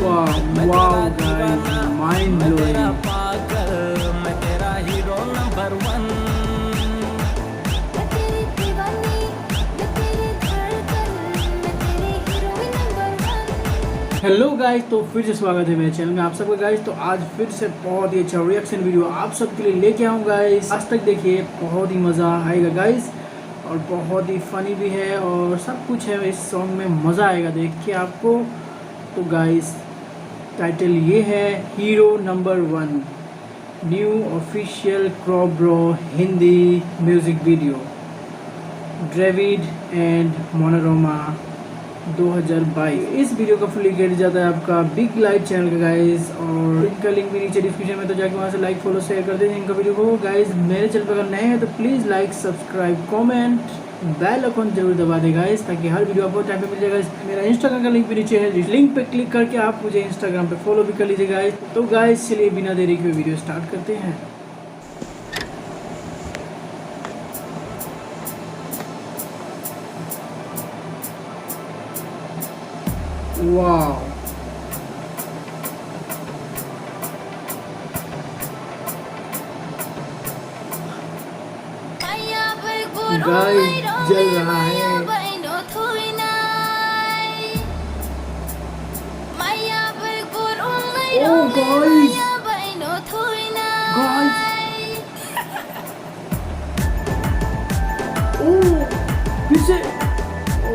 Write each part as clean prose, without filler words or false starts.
वाह वाह guys, mind blowing. मैं तेरा हीरो नंबर 1। हेलो गाइस, तो फिर से स्वागत है मेरे चैनल में आप सबका गाइस। तो आज फिर से बहुत ही अच्छा रिएक्शन वीडियो आप सबके लिए लेके आऊँ गाइस। आज तक देखिए, बहुत ही मज़ा आएगा गाइस और बहुत ही फनी भी है और सब कुछ है इस सॉन्ग में, मज़ा आएगा देख के आपको। तो गाइस, टाइटल ये है हीरो नंबर 1 न्यू ऑफिशियल क्रॉब्रो Hindi music video, Dravid and Manorama 2022। इस वीडियो का फुल क्रेडिट जाता है आपका बिग लाइट चैनल का गाइस, और इनका लिंक भी नीचे डिस्क्रिप्शन में, तो जाके वहाँ से लाइक फॉलो शेयर कर दें इनका वीडियो को गाइस। मेरे चैनल पर अगर नए हैं तो please like subscribe comment bell icon जरूर दबा दें गाइस, ताकि हर वीडियो आपको टाइम पे मिल जाएगा। मेरा इंस्टाग्राम का लिंक भी नीचे है, जिस लिंक पे क्लिक करके आप मुझे इंस्टाग्राम पे फॉलो भी कर लीजिए गाइस। तो गाइस चलिए बिना देरी के वीडियो स्टार्ट करते हैं। वाह गाइस, जल रहा है। ओ गाइस, गाइस, ओ फिर से, ओ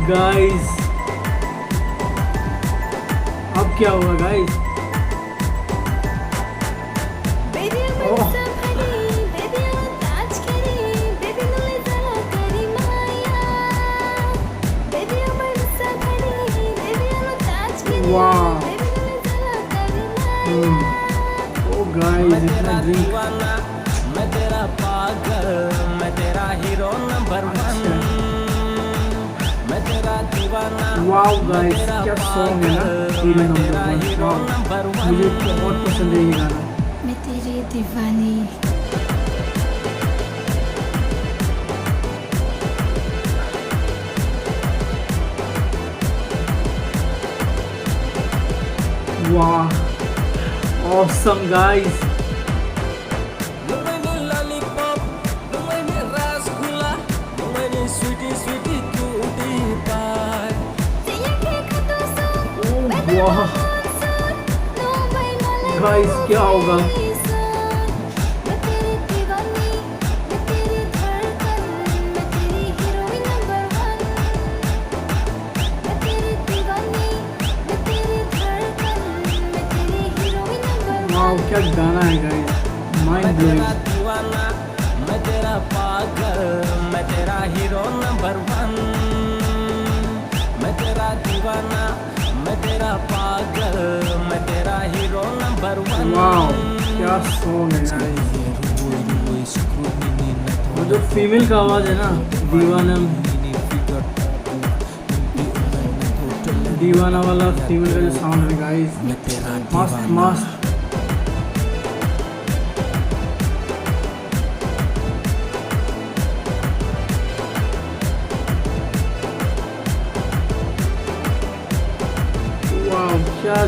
गाइस, अब क्या होगा गाइस? वाह, ओ गाइस, इतना ड्रिंक। मैं तेरा पागल, मैं तेरा हीरो नंबर 1। मैं तेरा दीवाना। वाह गाइस, क्या सॉन्ग है ना, हीरो नंबर 1। मुझे बहुत पसंद है ये गाना। मैं तेरी दीवानी। वाह, ऑसम गाइस। वाह गाइस, क्या होगा? वाह, क्या गाना है गाइस, माइंड ब्लोइंग। मैं तेरा पागल, मैं तेरा हीरो नंबर 1। मैं तेरा दीवाना, मैं तेरा पागल, मैं तेरा हीरो नंबर 1। वाह, क्या सॉन्ग है गाइस। वो जो फीमेल का आवाज है ना, दीवाना दीवाना वाला फीमेल का जो साउंड है गाइस, मस्त मस्त। क्या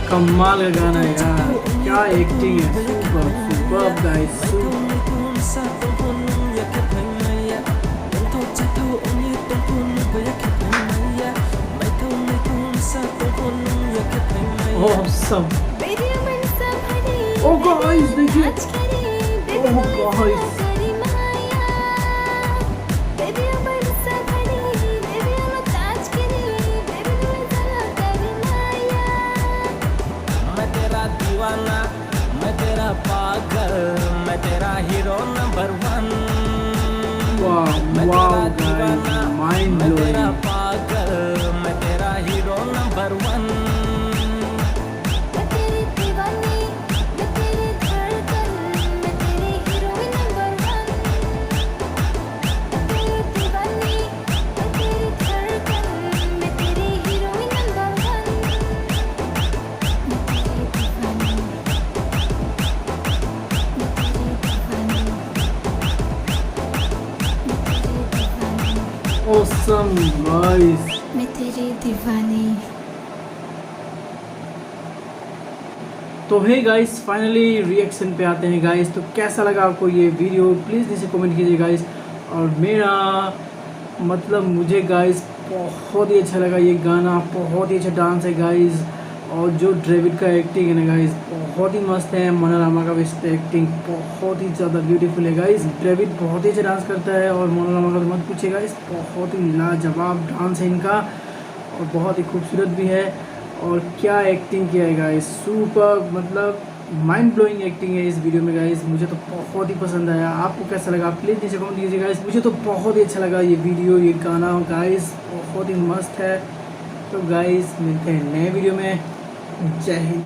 कमाल का गाना है यार, क्या एक्टिंग है, सुपर सुपर गाइस। ऑसम। ओ गाइस देखिए, ओ गाइस, मैं तेरा पागल, मैं तेरा हीरो नंबर 1। वाह वाह गाइस, माइंड मैं तेरा ब्लोइंग। पागल, मैं तेरा हीरो नंबर 1। Awesome guys. मैं तेरी दीवानी। तो हे गाइस, फाइनली रिएक्शन पे आते हैं गाइस। तो कैसा लगा आपको ये वीडियो, प्लीज़ नीचे कमेंट कीजिए गाइस। और मेरा मतलब मुझे गाइस बहुत ही अच्छा लगा ये गाना, बहुत ही अच्छा डांस है गाइस। और जो ड्रेविड का एक्टिंग है ना गाइस, बहुत ही मस्त है। मनोरमा का भी एक्टिंग बहुत ही ज़्यादा ब्यूटीफुल है गाइस। ड्रेविड बहुत ही अच्छा डांस करता है और मनोरमा का तो मत पूछिए गाइस, बहुत ही लाजवाब डांस है इनका और बहुत ही खूबसूरत भी है। और क्या एक्टिंग किया है गाइस, सुपर, मतलब माइंड ब्लोइंग एक्टिंग है इस वीडियो में गाइस। मुझे तो बहुत ही पसंद आया। आपको कैसा लगा प्लीज़ नीचे कमेंट कीजिए गाइस। मुझे तो बहुत ही अच्छा लगा ये वीडियो, ये गाना गाइस, बहुत ही मस्त है। तो गाइस मिलते हैं नए वीडियो में। जय हिंद।